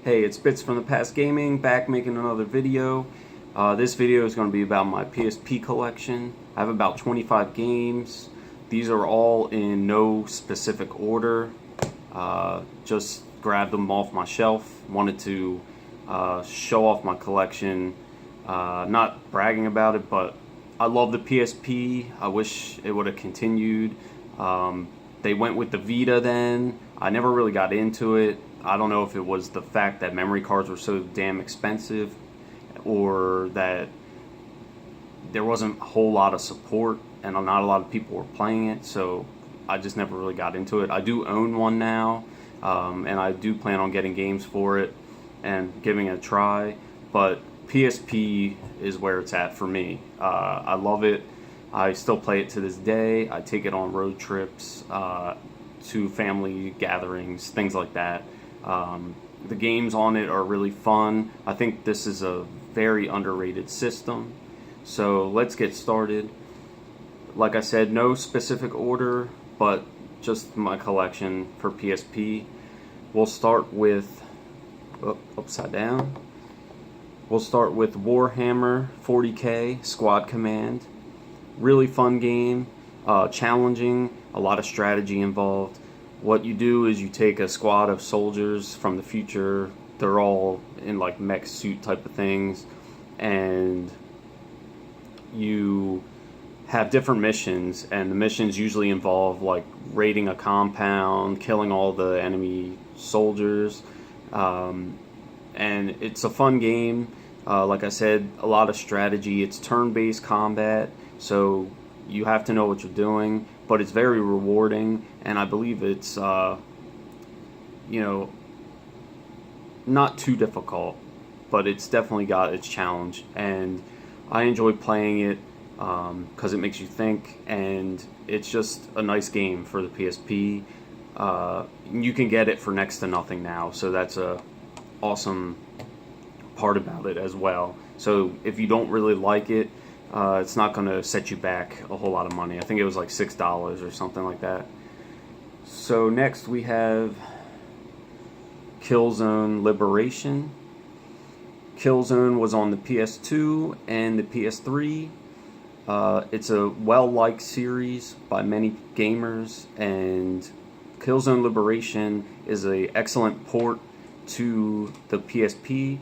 Hey, it's Bits from the Past Gaming, back making another video. This video is going to be about my PSP collection. I have about 25 games. These are all in no specific order. Just grabbed them off my shelf. Wanted to show off my collection. Not bragging about it, but I love the PSP. I wish it would have continued. They went with the Vita then. I never really got into it. I don't know if it was the fact that memory cards were so damn expensive or that there wasn't a whole lot of support and not a lot of people were playing it, so I just never really got into it. I do own one now, and I do plan on getting games for it and giving it a try, but PSP is where it's at for me. I love it. I still play it to this day. I take it on road trips, to family gatherings, things like that. The games on it are really fun. I think this is a very underrated system. So let's get started. Like I said, no specific order, but just my collection for PSP. We'll start with upside down. We'll start with Warhammer 40K Squad Command. Really fun game, challenging, a lot of strategy involved. What you do is you take a squad of soldiers from the future. They're all in like mech suit type of things, and you have different missions, and the missions usually involve like raiding a compound, killing all the enemy soldiers, and it's a fun game. Like I said, a lot of strategy. It's turn-based combat, so you have to know what you're doing, but it's very rewarding, and I believe it's not too difficult, but it's definitely got its challenge, and I enjoy playing it because it makes you think, and it's just a nice game for the PSP. You can get it for next to nothing now, so that's a awesome part about it as well. So if you don't really like it, it's not going to set you back a whole lot of money. I think it was like $6 or something like that. So next we have Killzone Liberation. Killzone was on the PS2 and the PS3. It's a well-liked series by many gamers, and Killzone Liberation is an excellent port to the PSP.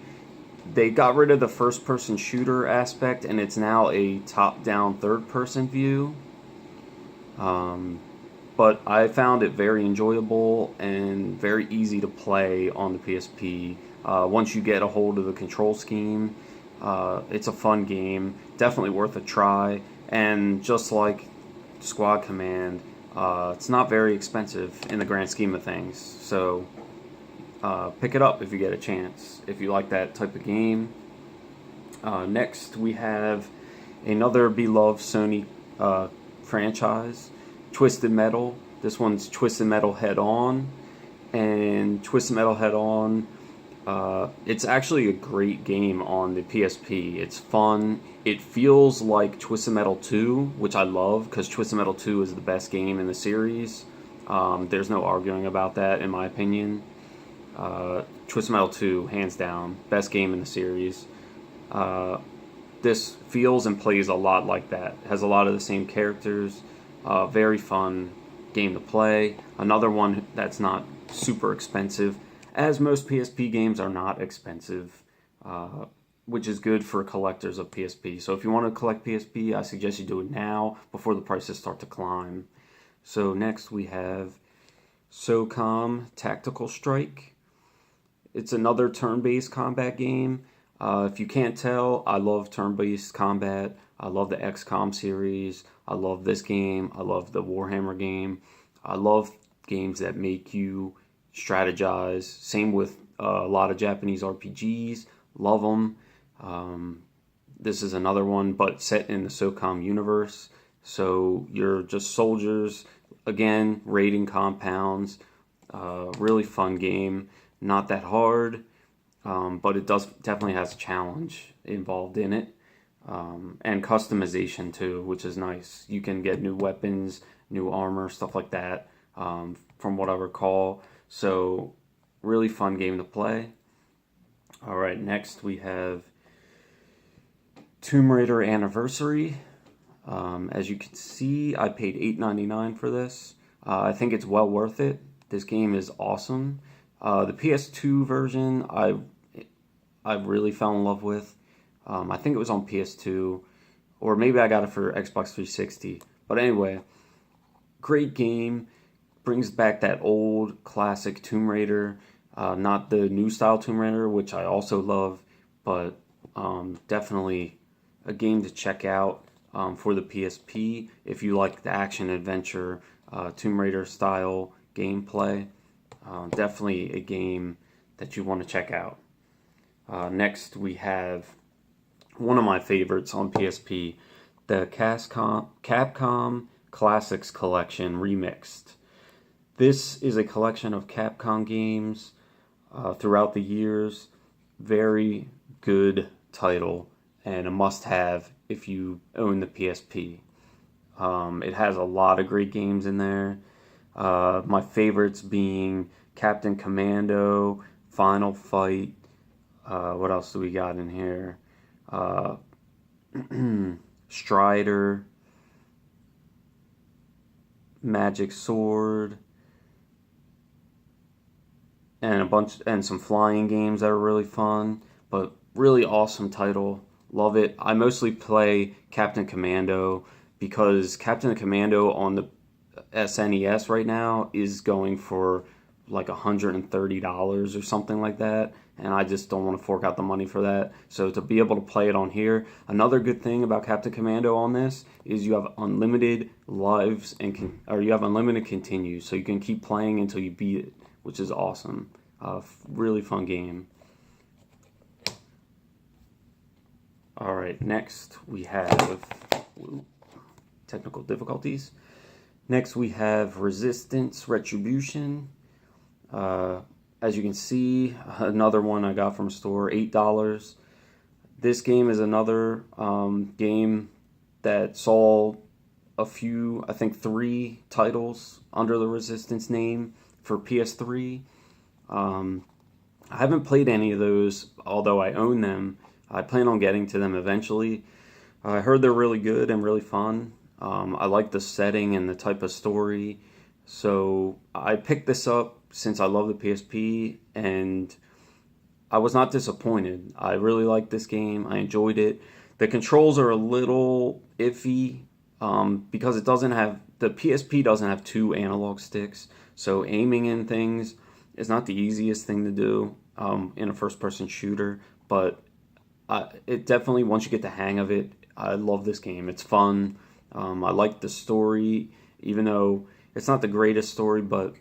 They got rid of the first-person shooter aspect, and it's now a top-down third-person view. But I found it very enjoyable and very easy to play on the PSP. Once you get a hold of the control scheme, it's a fun game, definitely worth a try. And just like Squad Command, it's not very expensive in the grand scheme of things. So pick it up if you get a chance, if you like that type of game. Next we have another beloved Sony franchise, Twisted Metal. This one's Twisted Metal Head On, and Twisted Metal Head On, it's actually a great game on the PSP. It's fun. It feels like Twisted Metal 2, which I love, because Twisted Metal 2 is the best game in the series. There's no arguing about that, in my opinion. Twisted Metal 2, hands down, best game in the series. This feels and plays a lot like that. Has a lot of the same characters. Very fun game to play. Another one that's not super expensive, as most PSP games are not expensive, which is good for collectors of PSP. So if you want to collect PSP, I suggest you do it now before the prices start to climb. So next we have SOCOM Tactical Strike. It's another turn-based combat game. If you can't tell, I love turn-based combat. I love the XCOM series. I love this game. I love the Warhammer game. I love games that make you strategize. Same with a lot of Japanese RPGs. Love them. This is another one, but set in the SOCOM universe. So you're just soldiers, again, raiding compounds. Really fun game. Not that hard, but it definitely has a challenge involved in it. And customization too, which is nice. You can get new weapons, new armor, stuff like that, from what I recall. So really fun game to play. All right, next we have Tomb Raider Anniversary. As you can see, I paid $8.99 for this. I think it's well worth it. This game is awesome. The PS2 version, I really fell in love with. I think it was on PS2, or maybe I got it for Xbox 360. But anyway, great game. Brings back that old classic Tomb Raider, not the new style Tomb Raider, which I also love, but definitely a game to check out for the PSP if you like the action adventure Tomb Raider style gameplay. Definitely a game that you want to check out. Next, we have one of my favorites on PSP, the Capcom Classics Collection Remixed. This is a collection of Capcom games throughout the years. Very good title and a must-have if you own the PSP. It has a lot of great games in there. My favorites being Captain Commando, Final Fight. What else do we got in here? Strider, Magic Sword, and some flying games that are really fun, but really awesome title. Love it. I mostly play Captain Commando because Captain Commando on the SNES right now is going for like $130 or something like that, and I just don't want to fork out the money for that. So to be able to play it on here, another good thing about Captain Commando on this is you have unlimited lives or you have unlimited continues, so you can keep playing until you beat it, which is awesome. Really fun game. All right, next we have technical difficulties. Next we have Resistance Retribution. As you can see, another one I got from a store, $8. This game is another game that saw a few, I think 3 titles under the Resistance name for PS3. I haven't played any of those, although I own them. I plan on getting to them eventually. I heard they're really good and really fun. I like the setting and the type of story. So I picked this up since I love the PSP, and I was not disappointed. I really liked this game. I enjoyed it. The controls are a little iffy because the PSP doesn't have 2 analog sticks. So aiming in things is not the easiest thing to do in a first-person shooter, but it definitely, once you get the hang of it, I love this game. It's fun. I like the story, even though it's not the greatest story, but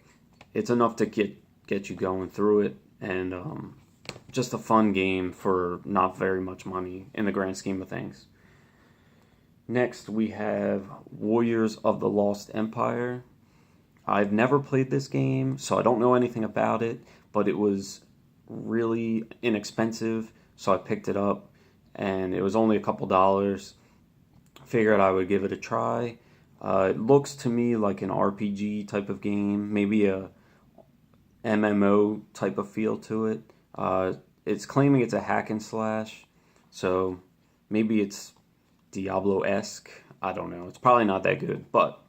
it's enough to get you going through it, and just a fun game for not very much money in the grand scheme of things. Next, we have Warriors of the Lost Empire. I've never played this game, so I don't know anything about it, but it was really inexpensive, so I picked it up, and it was only a couple dollars. Figured I would give it a try. It looks to me like an RPG type of game, maybe a MMO type of feel to it. It's claiming it's a hack and slash, so maybe it's Diablo-esque. I don't know. It's probably not that good, but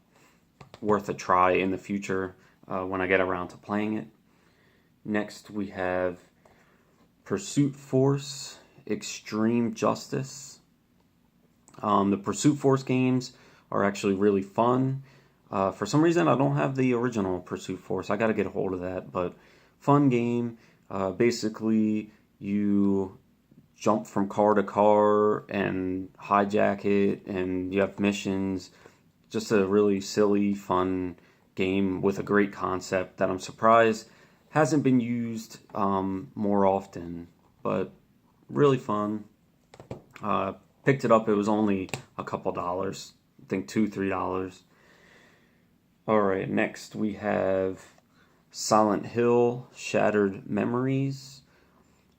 worth a try in the future when I get around to playing it. Next, we have Pursuit Force Extreme Justice. The Pursuit Force games are actually really fun. For some reason, I don't have the original Pursuit Force. I got to get a hold of that, but fun game. Basically, you jump from car to car and hijack it, and you have missions. Just a really silly, fun game with a great concept that I'm surprised hasn't been used more often, but really fun. Picked it up, it was only a couple dollars. I think $2, $3. Alright, next we have Silent Hill Shattered Memories.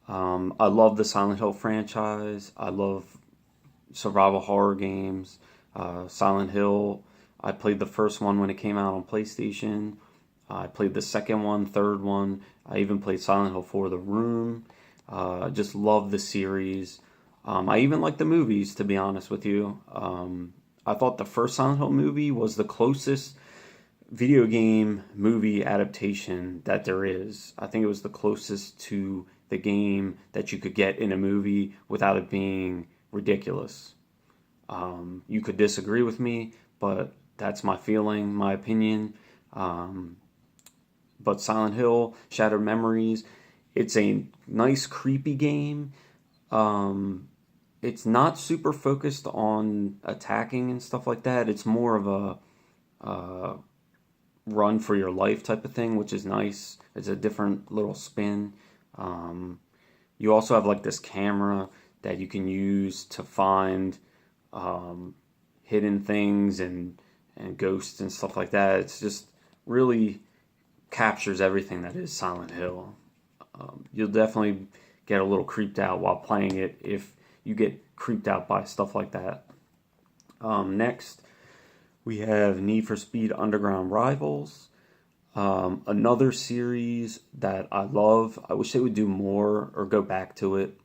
I love the Silent Hill franchise. I love survival horror games. Silent Hill, I played the first one when it came out on PlayStation. I played the second one, third one. I even played Silent Hill 4 The Room. Just love the series. I even like the movies, to be honest with you. I thought the first Silent Hill movie was the closest video game movie adaptation that there is. I think it was the closest to the game that you could get in a movie without it being ridiculous. You could disagree with me, but that's my feeling, my opinion. Um, but Silent Hill, Shattered Memories, it's a nice, creepy game. Um, it's not super focused on attacking and stuff like that. It's more of a run for your life type of thing, which is nice. It's a different little spin. Um, you also have like this camera that you can use to find um, hidden things and ghosts and stuff like that. It's just really captures everything that is Silent Hill. You'll definitely get a little creeped out while playing it if you get creeped out by stuff like that. Next, we have Need for Speed Underground Rivals. Another series that I love. I wish they would do more or go back to it.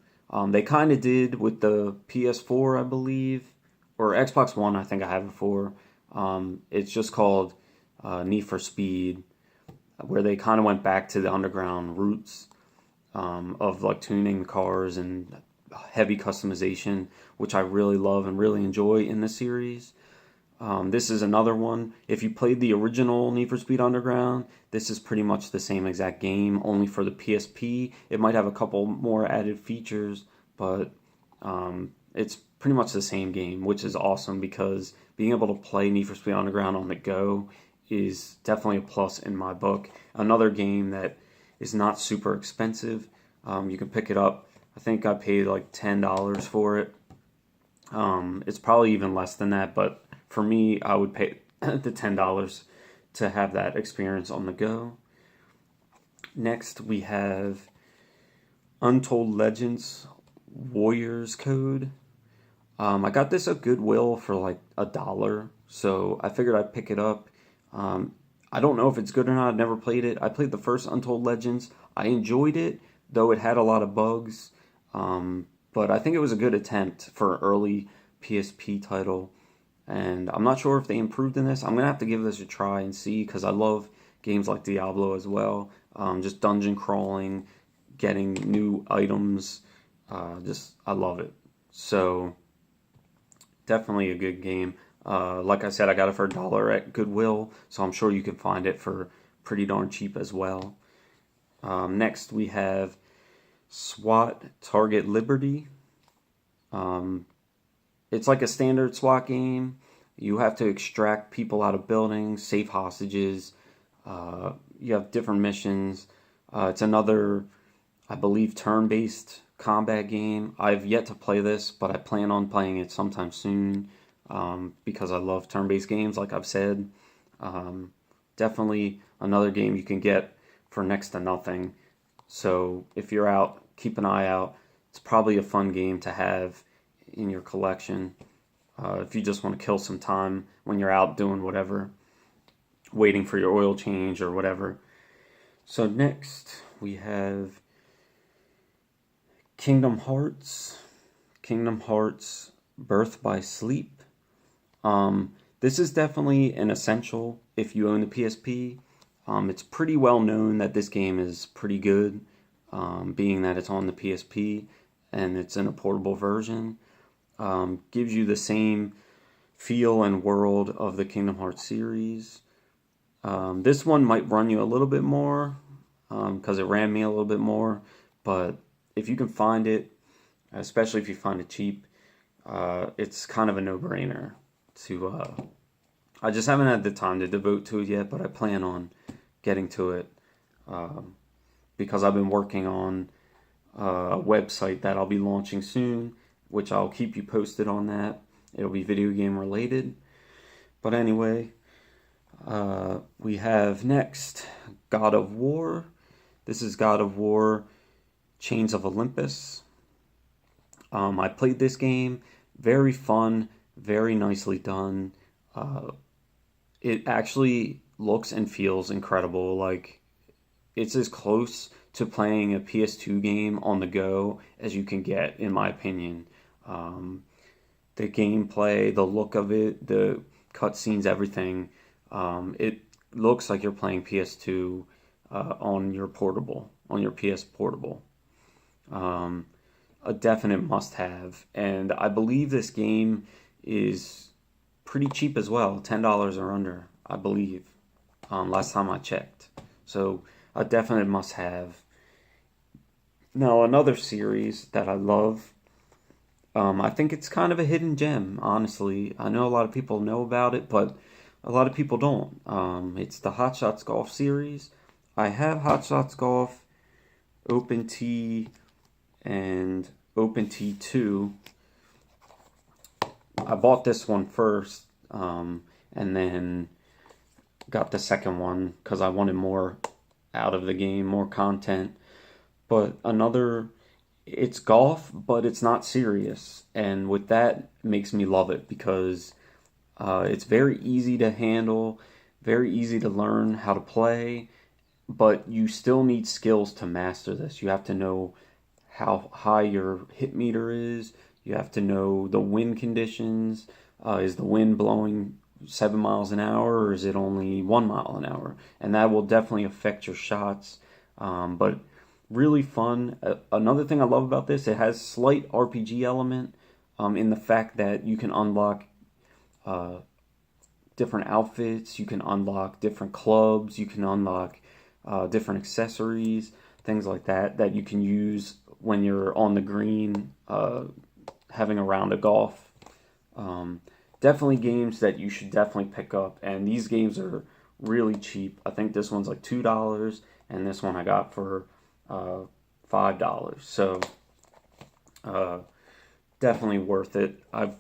They kind of did with the PS4, I believe, or Xbox One, I think I have it for. It's just called Need for Speed, where they kind of went back to the underground roots of like tuning cars and heavy customization, which I really love and really enjoy in the series. This is another one. If you played the original Need for Speed Underground, this is pretty much the same exact game, only for the PSP. It might have a couple more added features, but it's pretty much the same game, which is awesome because being able to play Need for Speed Underground on the go is definitely a plus in my book. Another game that is not super expensive. You can pick it up. I think I paid like $10 for it. It's probably even less than that, but for me, I would pay the $10 to have that experience on the go. Next, we have Untold Legends Warriors Code. I got this at Goodwill for like $1, so I figured I'd pick it up. I don't know if it's good or not. I've never played it. I played the first Untold Legends. I enjoyed it, though it had a lot of bugs. But I think it was a good attempt for an early PSP title. And I'm not sure if they improved in this. I'm going to have to give this a try and see because I love games like Diablo as well. Just dungeon crawling, getting new items. I love it. So, definitely a good game. Like I said, I got it for $1 at Goodwill, so I'm sure you can find it for pretty darn cheap as well. Next, we have SWAT Target Liberty. It's like a standard SWAT game. You have to extract people out of buildings, save hostages. You have different missions. It's another, I believe, turn-based combat game. I've yet to play this, but I plan on playing it sometime soon because I love turn-based games, like I've said. Definitely another game you can get for next to nothing. So if you're out, keep an eye out. It's probably a fun game to have in your collection if you just want to kill some time when you're out doing whatever, waiting for your oil change or whatever. So next we have Kingdom Hearts Birth by Sleep. This is definitely an essential if you own the PSP. It's pretty well known that this game is pretty good, being that it's on the PSP and it's in a portable version. Gives you the same feel and world of the Kingdom Hearts series. This one might run you a little bit more because it ran me a little bit more, but if you can find it, especially if you find it cheap, it's kind of a no-brainer to I just haven't had the time to devote to it yet, but I plan on getting to it because I've been working on a website that I'll be launching soon, which I'll keep you posted on that. It'll be video game related. But anyway, we have next God of War. This is God of War Chains of Olympus. I played this game. Very fun, very nicely done. It actually looks and feels incredible. Like, it's as close to playing a PS2 game on the go as you can get, in my opinion. The gameplay, the look of it, the cutscenes, everything. It looks like you're playing PS2 on your PS Portable. A definite must-have, and I believe this game is pretty cheap as well, $10 or under, I believe, last time I checked. So a definite must-have. Now another series that I love, I think it's kind of a hidden gem, honestly. I know a lot of people know about it, but a lot of people don't. It's the Hot Shots Golf series. I have Hot Shots Golf, Open Tee, and Open Tee 2. I bought this one first, and then got the second one because I wanted more out of the game, more content. But it's golf, but it's not serious. And with that, it makes me love it because it's very easy to handle, very easy to learn how to play, but you still need skills to master this. You have to know how high your hit meter is. You have to know the wind conditions. Is the wind blowing 7 miles an hour or is it only 1 mile an hour? And that will definitely affect your shots. But really fun. Another thing I love about this, it has slight RPG element in the fact that you can unlock different outfits, you can unlock different clubs, you can unlock different accessories, things like that you can use when you're on the green, having a round of golf. Definitely games that you should definitely pick up, and these games are really cheap. I think this one's like $2, and this one I got for $5. So definitely worth it. I've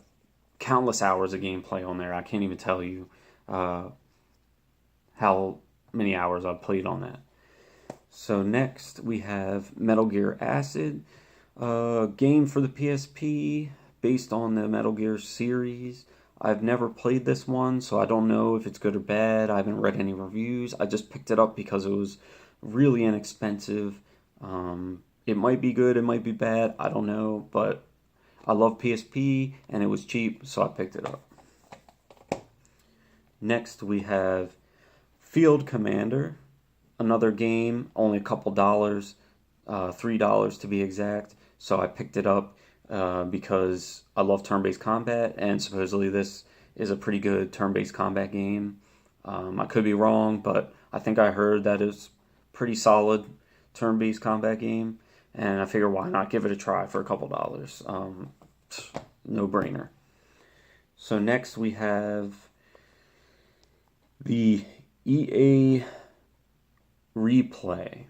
countless hours of gameplay on there. I can't even tell you how many hours I've played on that. So next we have Metal Gear Acid, game for the PSP based on the Metal Gear series. I've never played this one, so I don't know if it's good or bad. I haven't read any reviews. I just picked it up because it was really inexpensive. It might be good, it might be bad, I don't know, but I love PSP and it was cheap, so I picked it up. Next we have Field Commander, another game, only a couple dollars, $3 to be exact. So I picked it up because I love turn-based combat, and supposedly this is a pretty good turn-based combat game. I could be wrong, but I think I heard that it's pretty solid turn-based combat game, and I figure why not give it a try for a couple dollars. No brainer. So next we have the EA Replay,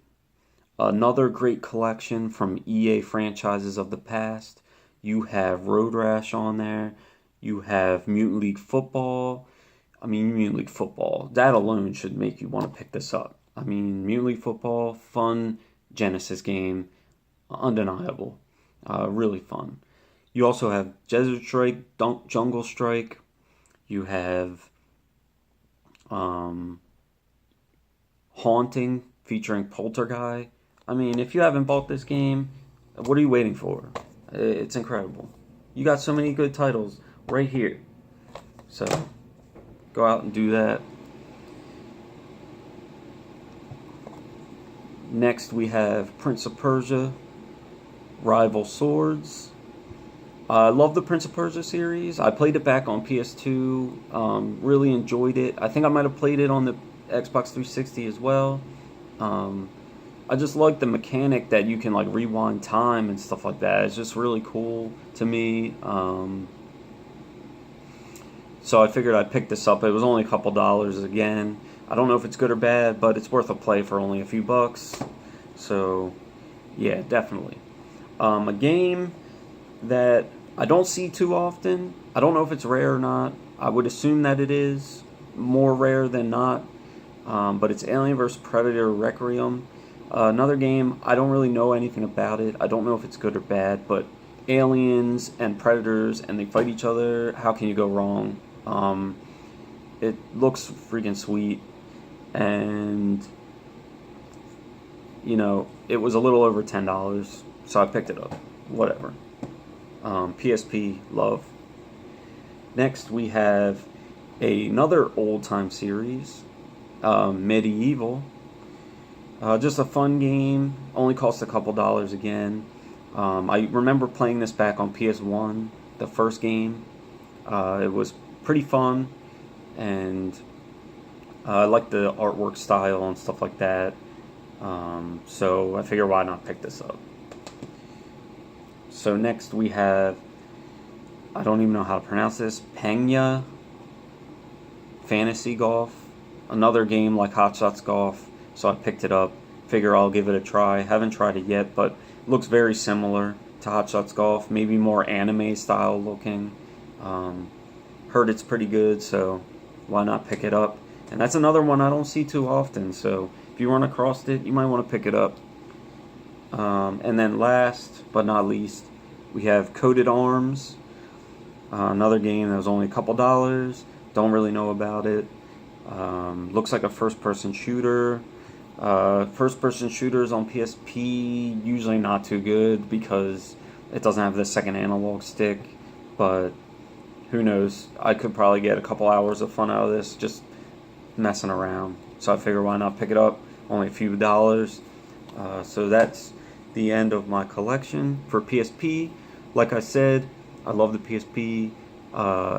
another great collection from EA franchises of the past. You have Road Rash on there. You have Mutant League Football. Mutant League Football, that alone should make you want to pick this up. Mutant League Football, fun Genesis game, undeniable, really fun. You also have Desert Strike, Jungle Strike. You have Haunting featuring Poltergeist. If you haven't bought this game, what are you waiting for? It's incredible. You got so many good titles right here. So go out and do that. Next we have Prince of Persia, Rival Swords. I love the Prince of Persia series. I played it back on PS2. Really enjoyed it. I think I might have played it on the Xbox 360 as well. I just like the mechanic that you can rewind time and stuff like that. It's just really cool to me. So I figured I'd pick this up. It was only a couple dollars again. I don't know if it's good or bad, but it's worth a play for only a few bucks. So yeah, definitely. A game that I don't see too often. I don't know if it's rare or not. I would assume that it is more rare than not. But it's Alien vs. Predator Requiem. Another game, I don't really know anything about it. I don't know if it's good or bad, but aliens and predators, and they fight each other. How can you go wrong? It looks freaking sweet, and it was a little over $10, so I picked it up. Whatever. PSP, love. Next, we have another old-time series, Medieval. Just a fun game, only cost a couple dollars again. I remember playing this back on PS1, the first game. It was pretty fun, and I like the artwork style and stuff like that. So I figure why not pick this up. So next we have, I don't even know how to pronounce this, Pena Fantasy Golf. Another game like Hot Shots Golf, so I picked it up. Figure I'll give it a try. Haven't tried it yet, but it looks very similar to Hot Shots Golf, maybe more anime style looking. Heard it's pretty good, so why not pick it up? And that's another one I don't see too often, so if you run across it, you might want to pick it up. And then last but not least, we have Coded Arms, another game that was only a couple dollars. Don't really know about it. Looks like a first-person shooter. First-person shooters on PSP usually not too good because it doesn't have the second analog stick, but who knows? I could probably get a couple hours of fun out of this just messing around. So I figure why not pick it up? Only a few dollars. So that's the end of my collection for PSP. Like I said, I love the PSP.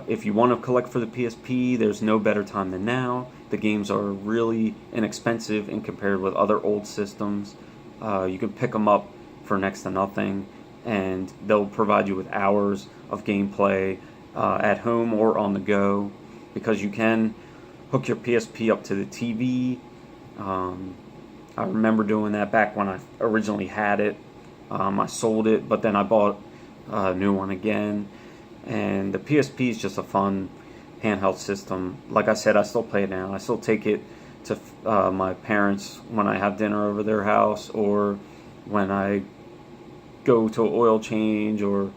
If you want to collect for the PSP, there's no better time than now. The games are really inexpensive in compared with other old systems. You can pick them up for next to nothing, and they'll provide you with hours of gameplay at home or on the go, because you can hook your PSP up to the TV. I remember doing that back when I originally had it. I sold it, but then I bought a new one again. And the PSP is just a fun handheld system. Like I said, I still play it now. I still take it to my parents when I have dinner over their house, or when I go to an oil change, or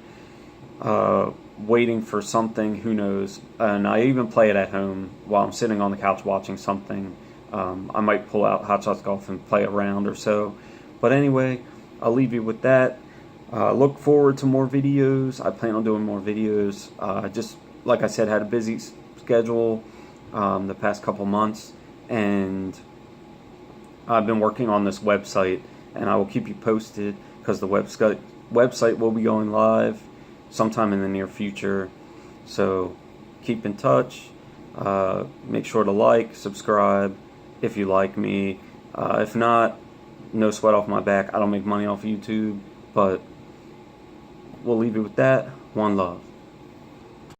waiting for something, who knows. And I even play it at home while I'm sitting on the couch watching something. I might pull out Hot Shots Golf and play a round or so. But anyway, I'll leave you with that. Look forward to more videos. I plan on doing more videos. Just like I said, had a busy schedule the past couple months, and I've been working on this website, and I will keep you posted because the website will be going live sometime in the near future. So keep in touch. Make sure to like, subscribe if you like me. If not, no sweat off my back. I don't make money off YouTube, but we'll leave it with that. One love.